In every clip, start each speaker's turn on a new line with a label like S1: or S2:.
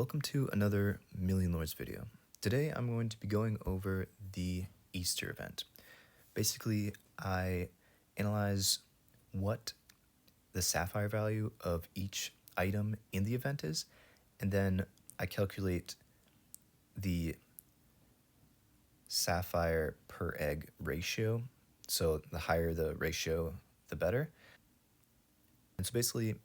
S1: Welcome to another MillionLords video. Today I'm going to be going over the Easter event. Basically, I analyze what the sapphire value of each item in the event is, and then I calculate the sapphire per egg ratio. So the higher the ratio, the better. And so basically,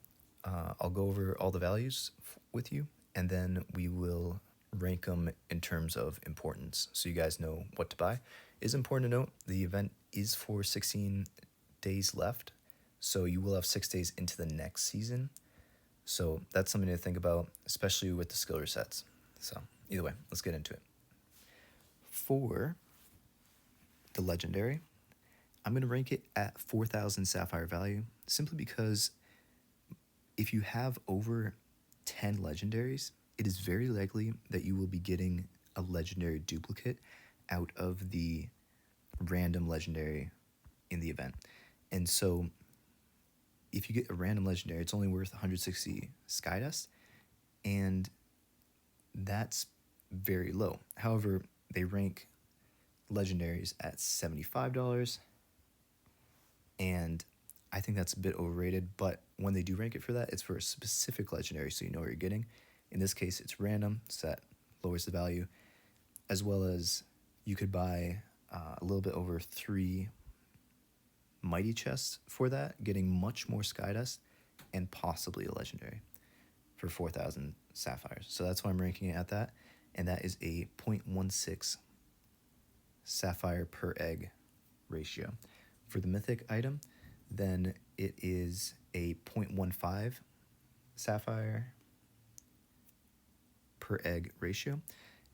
S1: I'll go over all the values with you, and then we will rank them in terms of importance so you guys know what to buy. It is important to note the event is for 16 days left, so you will have 6 days into the next season. So that's something to think about, especially with the skill resets. So either way, let's get into it. For the legendary, I'm going to rank it at 4,000 sapphire value simply because if you have over 10 legendaries, it is very likely that you will be getting a legendary duplicate out of the random legendary in the event. And so if you get a random legendary, it's only worth 160 Skydust, and that's very low. However, they rank legendaries at $75, and I think that's a bit overrated, but when they do rank it for that, it's for a specific legendary, so you know what you're getting. In this case, it's random, so that lowers the value, as well as you could buy a little bit over 3 mighty chests for that, getting much more Skydust, and possibly a legendary for 4,000 sapphires. So that's why I'm ranking it at that, and that is a 0.16 sapphire per egg ratio. For the mythic item, then it is a 0.15 sapphire per egg ratio,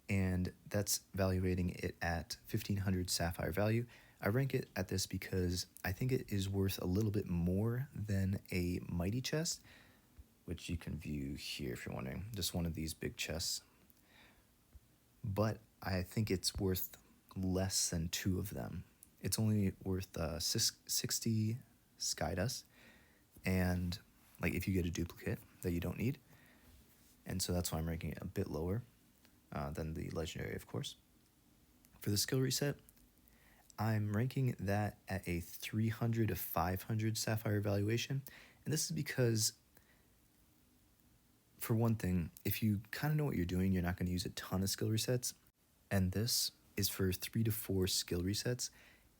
S1: and that's evaluating it at 1,500 sapphire value. I rank it at this because I think it is worth a little bit more than a mighty chest, which you can view here if you're wondering, just one of these big chests. But I think it's worth less than 2 of them. It's only worth 60 Skydust, and like if you get a duplicate that you don't need, and so that's why I'm ranking it a bit lower than the legendary, of course. For the skill reset, I'm ranking that at a 300 to 500 sapphire valuation, and this is because, for one thing, if you kind of know what you're doing, you're not going to use a ton of skill resets, and this is for 3 to 4 skill resets,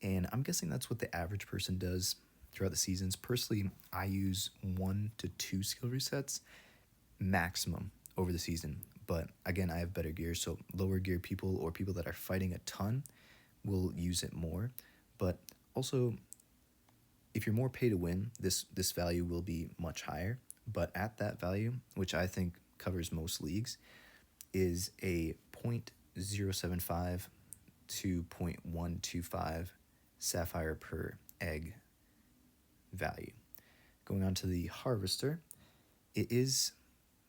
S1: and I'm guessing that's what the average person does throughout the seasons. Personally, I use 1 to 2 skill resets maximum over the season, but again, I have better gear, so lower gear people or people that are fighting a ton will use it more. But also, if you're more pay to win, this value will be much higher, but at that value, which I think covers most leagues, is a 0.075 to 0.125 sapphire per egg value. Going on to the harvester, it is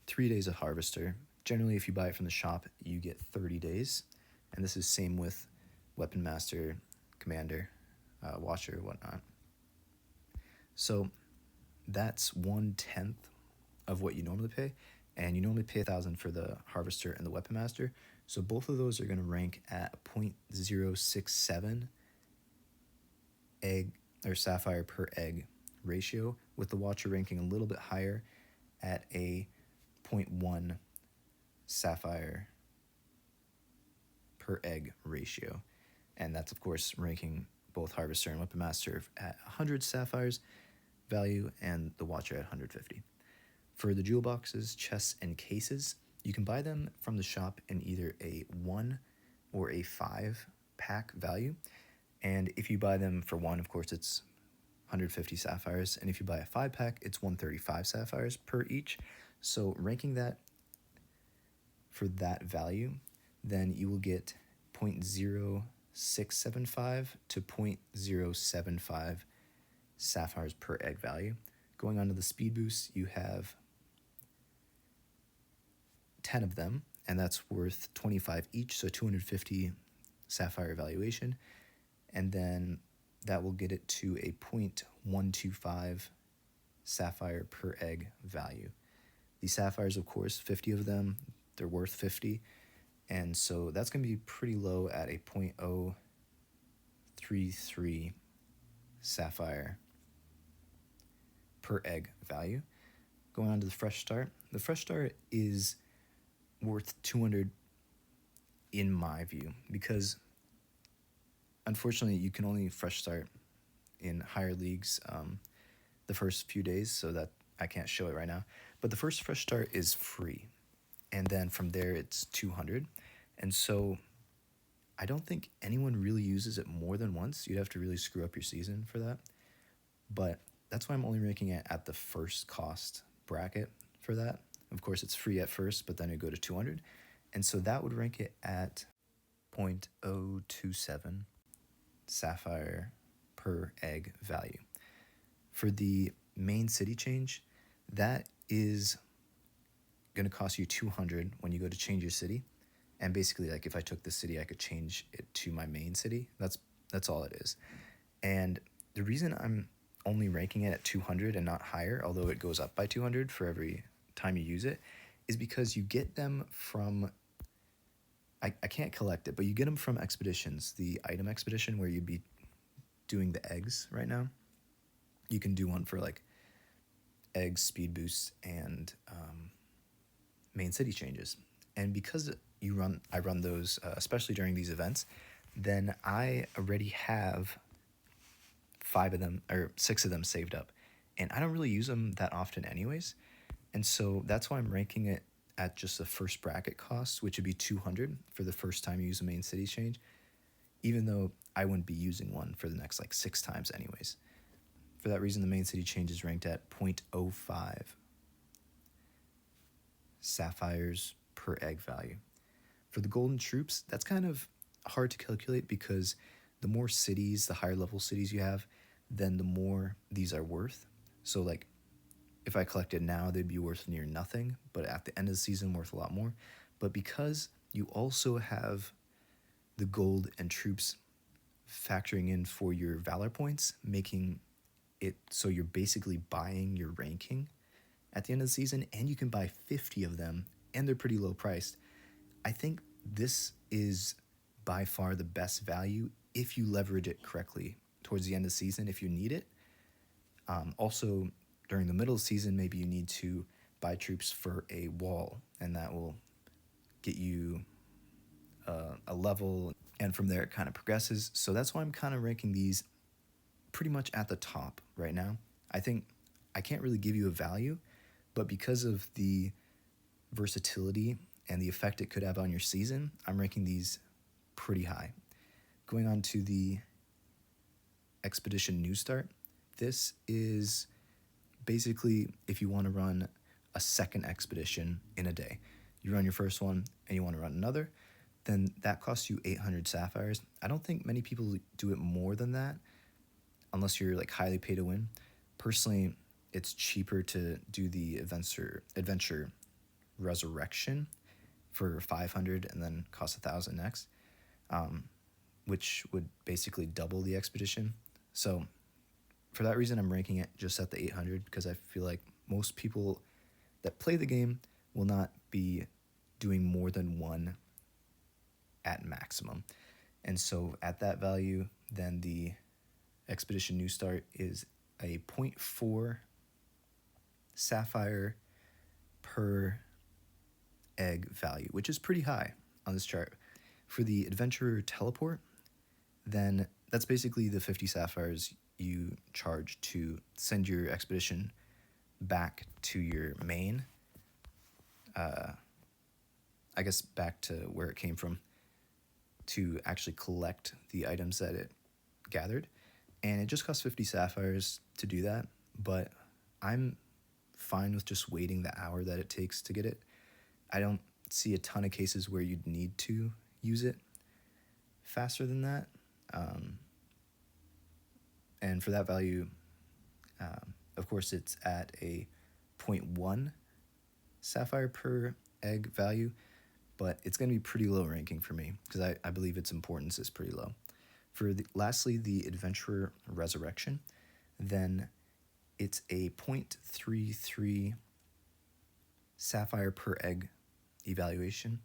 S1: 3 days of harvester. Generally, if you buy it from the shop, you get 30 days, and this is same with weapon master, commander, watcher, whatnot. So that's 1/10 of what you normally pay, and you normally pay 1,000 for the harvester and the weapon master. So both of those are going to rank at 0.067 egg or sapphire per egg ratio, with the watcher ranking a little bit higher at a 0.1 sapphire per egg ratio. And that's, of course, ranking both harvester and weapon master at 100 sapphires value and the watcher at 150. For the jewel boxes, chests, and cases, you can buy them from the shop in either a 1 or a 5 pack value. And if you buy them for 1, of course, it's 150 sapphires. And if you buy a 5 pack, it's 135 sapphires per each. So ranking that for that value, then you will get 0.0675 to 0.075 sapphires per egg value. Going on to the speed boosts, you have 10 of them, and that's worth 25 each, so 250 sapphire valuation. And then that will get it to a 0.125 sapphire per egg value. The sapphires, of course, 50 of them, they're worth 50. And so that's going to be pretty low at a 0.033 sapphire per egg value. Going on to the fresh start. The fresh start is worth 200 in my view, because unfortunately you can only fresh start in higher leagues the first few days, so that I can't show it right now. But the first fresh start is free, and then from there it's 200. And so I don't think anyone really uses it more than once. You'd have to really screw up your season for that. But that's why I'm only ranking it at the first cost bracket for that. Of course, it's free at first, but then it go to 200. And so that would rank it at 0.027 sapphire per egg value. For the main city change, that is going to cost you 200 when you go to change your city. And basically, like, if I took the city, I could change it to my main city. That's all it is. And the reason I'm only ranking it at 200 and not higher, although it goes up by 200 for every time you use it, is because you get them from, I can't collect it, but you get them from expeditions. The item expedition where you'd be doing the eggs right now. You can do one for like eggs, speed boosts, and main city changes. And because I run those, especially during these events, then I already have 6 of them saved up. And I don't really use them that often anyways. And so that's why I'm ranking it at just the first bracket cost, which would be 200 for the first time you use a main city change, even though I wouldn't be using one for the next like 6 times anyways. For that reason, the main city change is ranked at 0.05 sapphires per egg value. For the golden troops, that's kind of hard to calculate because the more cities, the higher level cities you have, then the more these are worth. So like if I collected now, they'd be worth near nothing, but at the end of the season, worth a lot more. But because you also have the gold and troops factoring in for your valor points, making it so you're basically buying your ranking at the end of the season, and you can buy 50 of them, and they're pretty low priced. I think this is by far the best value if you leverage it correctly towards the end of the season if you need it. Also, during the middle of the season, maybe you need to buy troops for a wall, and that will get you a level, and from there it kind of progresses. So that's why I'm kind of ranking these pretty much at the top right now. I think I can't really give you a value, but because of the versatility and the effect it could have on your season, I'm ranking these pretty high. Going on to the Expedition New Start, this is basically if you want to run a second expedition in a day. You run your first one and you want to run another, then that costs you 800 sapphires. I don't think many people do it more than that unless you're like highly pay to win. Personally, it's cheaper to do the adventure resurrection for 500 and then cost 1,000 next, which would basically double the expedition. So for that reason, I'm ranking it just at the 800 because I feel like most people that play the game will not be doing more than one at maximum. And so at that value, then the Expedition New Start is a 0.4 sapphire per egg value, which is pretty high on this chart. For the Adventurer Teleport, then that's basically the 50 sapphires you charge to send your expedition back to your main, I guess back to where it came from, to actually collect the items that it gathered. And it just costs 50 sapphires to do that, but I'm fine with just waiting the hour that it takes to get it. I don't see a ton of cases where you'd need to use it faster than that. And for that value, of course, it's at a 0.1 sapphire per egg value, but it's going to be pretty low ranking for me because I believe its importance is pretty low. Lastly, the Adventurer Resurrection, then it's a 0.33 sapphire per egg evaluation,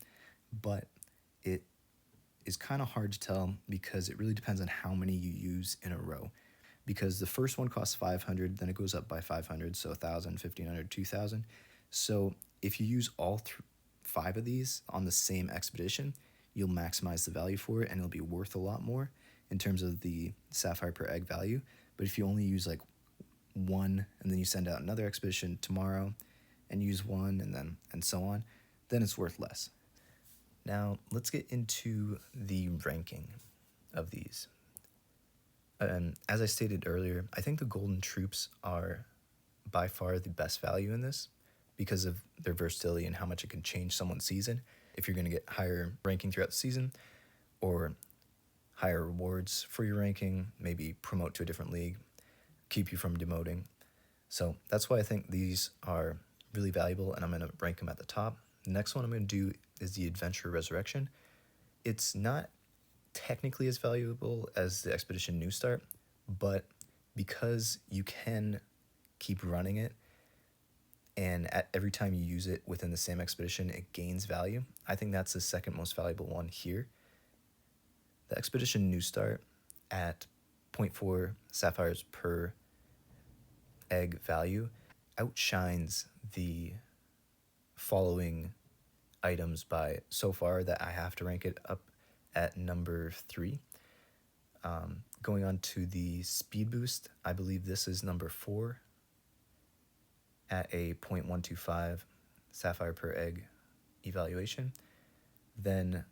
S1: but it is kind of hard to tell because it really depends on how many you use in a row. Because the first one costs 500, then it goes up by 500, so 1,000, 1,500, 2,000. So if you use all 5 of these on the same expedition, you'll maximize the value for it and it'll be worth a lot more in terms of the sapphire per egg value. But if you only use like one and then you send out another expedition tomorrow and use one and so on, then it's worth less. Now let's get into the ranking of these. As I stated earlier, I think the golden troops are by far the best value in this because of their versatility and how much it can change someone's season. If you're going to get higher ranking throughout the season or higher rewards for your ranking, maybe promote to a different league, keep you from demoting. So that's why I think these are really valuable and I'm going to rank them at the top. The next one I'm going to do is the Adventure Resurrection. It's not technically as valuable as the Expedition New Start, but because you can keep running it and at every time you use it within the same expedition, it gains value. I think that's the second most valuable one here. The Expedition New Start at 0.4 sapphires per egg value outshines the following items by so far that I have to rank it up at number 3. Going on to the speed boost, I believe this is number 4 at a 0.125 sapphire per egg evaluation. Then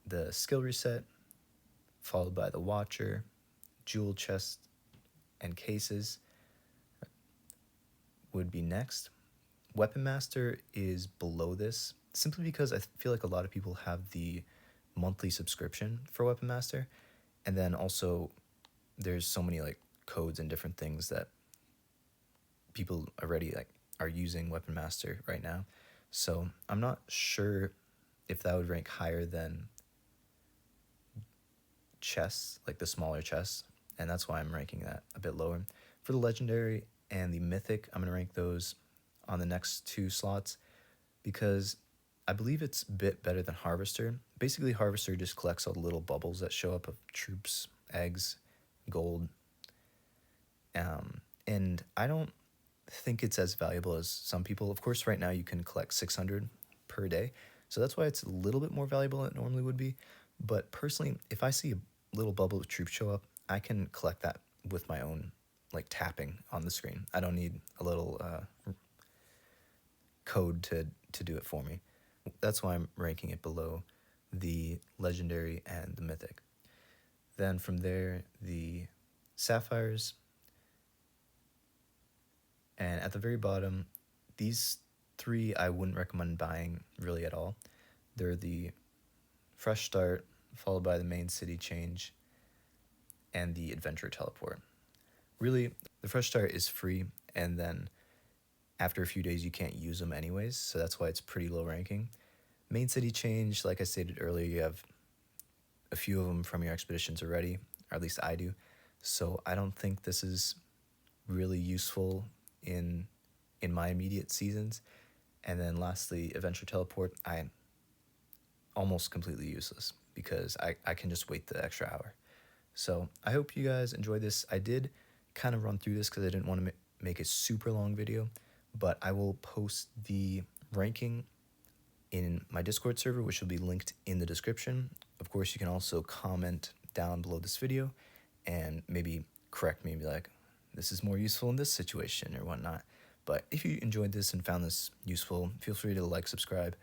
S1: the skill reset, followed by the watcher, jewel chest, and cases would be next. Weapon Master is below this simply because I feel like a lot of people have the monthly subscription for Weapon Master, and then also there's so many like codes and different things that people already like are using Weapon Master right now. So I'm not sure if that would rank higher than chests, like the smaller chests, and that's why I'm ranking that a bit lower. For the legendary and the mythic, I'm going to rank those on the next 2 slots because I believe it's a bit better than Harvester. Basically, Harvester just collects all the little bubbles that show up of troops, eggs, gold. And I don't think it's as valuable as some people. Of course, right now you can collect 600 per day. So that's why it's a little bit more valuable than it normally would be. But personally, if I see a little bubble of troops show up, I can collect that with my own like tapping on the screen. I don't need a little code to do it for me. That's why I'm ranking it below the legendary and the mythic. Then from there, the sapphires. And at the very bottom, these 3 I wouldn't recommend buying really at all. They're the Fresh Start, followed by the Main City Change, and the Adventure Teleport. Really, the Fresh Start is free, and then after a few days you can't use them anyways, so that's why it's pretty low ranking. Main City Change, like I stated earlier, you have a few of them from your expeditions already, or at least I do, so I don't think this is really useful in my immediate seasons. And then lastly, Adventure Teleport, I'm almost completely useless because I can just wait the extra hour. So I hope you guys enjoyed this. I did kind of run through this because I didn't want to make a super long video, but I will post the ranking in my Discord server, which will be linked in the description. Of course, you can also comment down below this video and maybe correct me and be like, this is more useful in this situation or whatnot. But if you enjoyed this and found this useful, feel free to like, subscribe,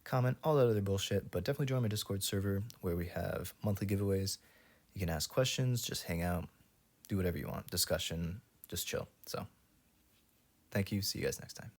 S1: comment, all that other bullshit. But definitely join my Discord server where we have monthly giveaways. You can ask questions, just hang out, do whatever you want, discussion, just chill. So thank you. See you guys next time.